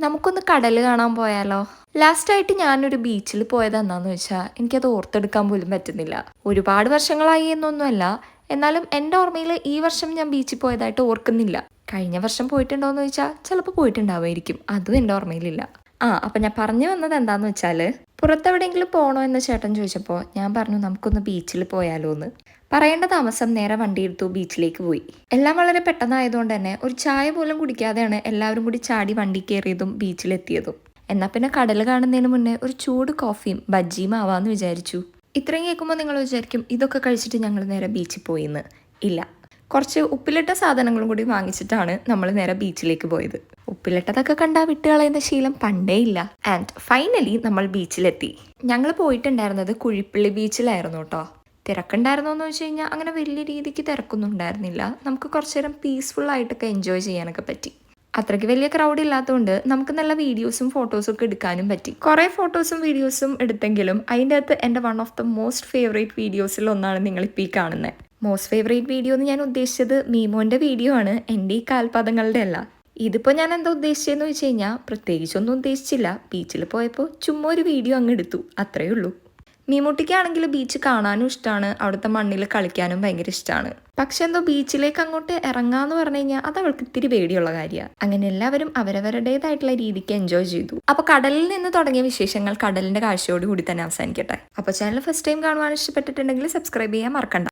നമുക്കൊന്ന് കടൽ കാണാൻ പോയാലോ? ലാസ്റ്റായിട്ട് ഞാനൊരു ബീച്ചിൽ പോയത് എന്താന്ന് വെച്ചാൽ എനിക്കത് ഓർത്തെടുക്കാൻ പോലും പറ്റുന്നില്ല. ഒരുപാട് വർഷങ്ങളായി എന്നൊന്നുമല്ല. എന്നാലും എൻ്റെ ഓർമ്മയിൽ ഈ വർഷം ഞാൻ ബീച്ചിൽ പോയതായിട്ട് ഓർക്കുന്നില്ല. കഴിഞ്ഞ വർഷം പോയിട്ടുണ്ടോയെന്ന് ചോദിച്ചാൽ ചിലപ്പോൾ പോയിട്ടുണ്ടാവുമായിരിക്കും. അതും എൻ്റെ ഓർമ്മയിലില്ല. അപ്പം ഞാൻ പറഞ്ഞു വന്നത് എന്താന്ന് വെച്ചാൽ പുറത്തെവിടെയെങ്കിലും പോകണോ എന്ന് ചേട്ടൻ ചോദിച്ചപ്പോൾ ഞാൻ പറഞ്ഞു നമുക്കൊന്ന് ബീച്ചിൽ പോയാലോ എന്ന്. പറയേണ്ട താമസം നേരെ വണ്ടി എടുത്തു ബീച്ചിലേക്ക് പോയി. എല്ലാം വളരെ പെട്ടെന്നായതുകൊണ്ട് തന്നെ ഒരു ചായ പോലും കുടിക്കാതെയാണ് എല്ലാവരും കൂടി ചാടി വണ്ടി കയറിയതും ബീച്ചിലെത്തിയതും. എന്നാൽ പിന്നെ കടൽ കാണുന്നതിന് മുന്നേ ഒരു ചൂട് കോഫിയും ബജ്ജിയും ആവാമെന്ന് വിചാരിച്ചു. ഇത്രയും കേൾക്കുമ്പോൾ നിങ്ങൾ വിചാരിക്കും ഇതൊക്കെ കഴിച്ചിട്ട് ഞങ്ങൾ നേരെ ബീച്ചിൽ പോയിന്ന്. ഇല്ല, കുറച്ച് ഉപ്പിലിട്ട സാധനങ്ങളും കൂടി വാങ്ങിച്ചിട്ടാണ് നമ്മൾ നേരെ ബീച്ചിലേക്ക് പോയത്. ഉപ്പിലിട്ടതൊക്കെ കണ്ടാൽ വിട്ടുകളയുന്ന ശീലം പണ്ടേ ഇല്ല. ആൻഡ് ഫൈനലി നമ്മൾ ബീച്ചിലെത്തി. ഞങ്ങൾ പോയിട്ടുണ്ടായിരുന്നത് കുഴിപ്പള്ളി ബീച്ചിലായിരുന്നു കേട്ടോ. തിരക്കുണ്ടായിരുന്നോ എന്ന് വെച്ച് കഴിഞ്ഞാൽ അങ്ങനെ വലിയ രീതിക്ക് തിരക്കൊന്നും ഉണ്ടായിരുന്നില്ല. നമുക്ക് കുറച്ചു നേരം പീസ്ഫുൾ ആയിട്ടൊക്കെ എൻജോയ് ചെയ്യാനൊക്കെ പറ്റി. അത്രയ്ക്ക് വലിയ ക്രൗഡ് ഇല്ലാത്തതുകൊണ്ട് നമുക്ക് നല്ല വീഡിയോസും ഫോട്ടോസും ഒക്കെ എടുക്കാനും പറ്റി. കുറേ ഫോട്ടോസും വീഡിയോസും എടുത്തെങ്കിലും അതിൻ്റെ അകത്ത് എൻ്റെ one of the most favourite വീഡിയോസിൽ ഒന്നാണ് നിങ്ങളിപ്പോൾ ഈ കാണുന്നത്. മോസ്റ്റ് ഫേവറേറ്റ് വീഡിയോ എന്ന് ഞാൻ ഉദ്ദേശിച്ചത് മീമോൻ്റെ വീഡിയോ ആണ്, എൻ്റെ ഈ കാൽപാദങ്ങളുടെ അല്ല. ഇതിപ്പോൾ ഞാൻ എന്താ ഉദ്ദേശിച്ചതെന്ന് വെച്ച് കഴിഞ്ഞാൽ പ്രത്യേകിച്ചൊന്നും ഉദ്ദേശിച്ചില്ല. ബീച്ചിൽ പോയപ്പോൾ ചുമ്മാ ഒരു വീഡിയോ അങ്ങ് എടുത്തു, അത്രയേ ഉള്ളൂ. മീമുട്ടിക്കാണെങ്കിൽ ബീച്ച് കാണാനും ഇഷ്ടമാണ്, അവിടുത്തെ മണ്ണിൽ കളിക്കാനും ഭയങ്കര ഇഷ്ടമാണ്. പക്ഷെ എന്തോ ബീച്ചിലേക്ക് അങ്ങോട്ട് ഇറങ്ങാന്ന് പറഞ്ഞു കഴിഞ്ഞാൽ അത് അവൾക്ക് ഇത്തിരി പേടിയുള്ള കാര്യമാണ്. അങ്ങനെ എല്ലാവരും അവരവരുടേതായിട്ടുള്ള രീതിക്ക് എൻജോയ് ചെയ്തു. അപ്പോൾ കടലിൽ നിന്ന് തുടങ്ങിയ വിശേഷങ്ങൾ കടലിന്റെ കാഴ്ചയോട് കൂടി തന്നെ അവസാനിക്കട്ടെ. അപ്പോൾ ചാനൽ ഫസ്റ്റ് ടൈം കാണുവാൻ ഇഷ്ടപ്പെട്ടിട്ടുണ്ടെങ്കിൽ സബ്സ്ക്രൈബ് ചെയ്യാൻ മറക്കണ്ട.